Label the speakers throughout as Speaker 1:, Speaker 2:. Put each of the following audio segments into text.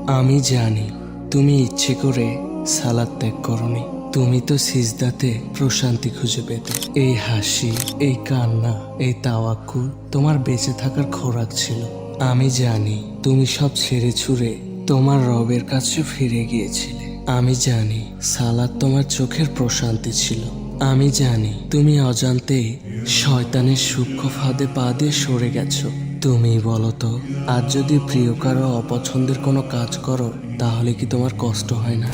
Speaker 1: আমি জানি তুমি ইচ্ছে করে সালাত ত্যাগ করনি। তুমি তো সিজদাতে প্রশান্তি খুঁজে পেতে। এই হাসি, এই কান্না, এই তাওয়াক্কুল তোমার বেঁচে থাকার খোরাক ছিল। আমি জানি তুমি সব ছেড়ে ছুড়ে তোমার রবের কাছে ফিরে গিয়েছিলে। আমি জানি সালাত তোমার চোখের প্রশান্তি ছিল। আমি জানি তুমি অজান্তেই শয়তানের সূক্ষ্ম ফাঁদে পা দিয়ে সরে গেছো। তুমি বলো তো, আজ যদি প্রিয় কারো অপছন্দের কোনো কাজ করো, তাহলে কি তোমার কষ্ট হয় না?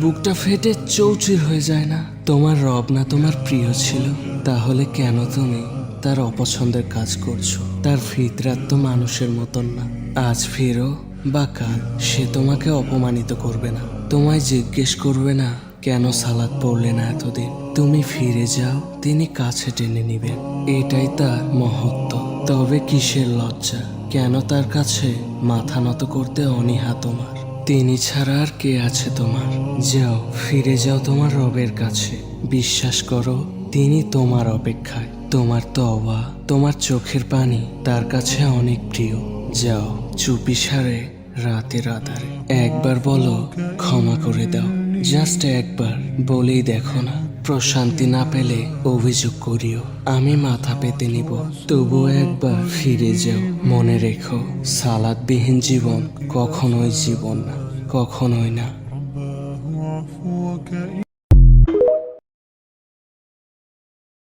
Speaker 1: বুকটা ফেটে চৌচির হয়ে যায় না? তোমার রব না তোমার প্রিয় ছিল, তাহলে কেন তুমি তার অপছন্দের কাজ করছো? তার ফিতরাত তো মানুষের মতন না। আজ ফিরো বা কাল, সে তোমাকে অপমানিত করবে না, তোমায় জিজ্ঞেস করবে না কেন সালাত পড়লে না এতদিন। তুমি ফিরে যাও, তিনি কাছে টেনে নিবেন। এটাই তার মহত্ব। তবে কিসের লজ্জা? কেন তার কাছে মাথা নত করতে অনীহা তোমার? তিনি ছাড়া আর কে আছে তোমার? যাও, ফিরে যাও তোমার রবের কাছে। বিশ্বাস করো, তিনি তোমার অপেক্ষায়। তোমার তওবা, তোমার চোখের পানি তার কাছে অনেক প্রিয়। যাও, চুপি সারে রাতের আধারে একবার বলো ক্ষমা করে দাও। জাস্ট একবার বলেই দেখো না। প্রশান্তি না পেলে অভিযোগ করিও, আমি মাথা পেতে নিব। তবুও একবার ফিরে যাও। মনে রেখো, সালাতবিহীন জীবন কখনোই জীবন না, কখনোই না।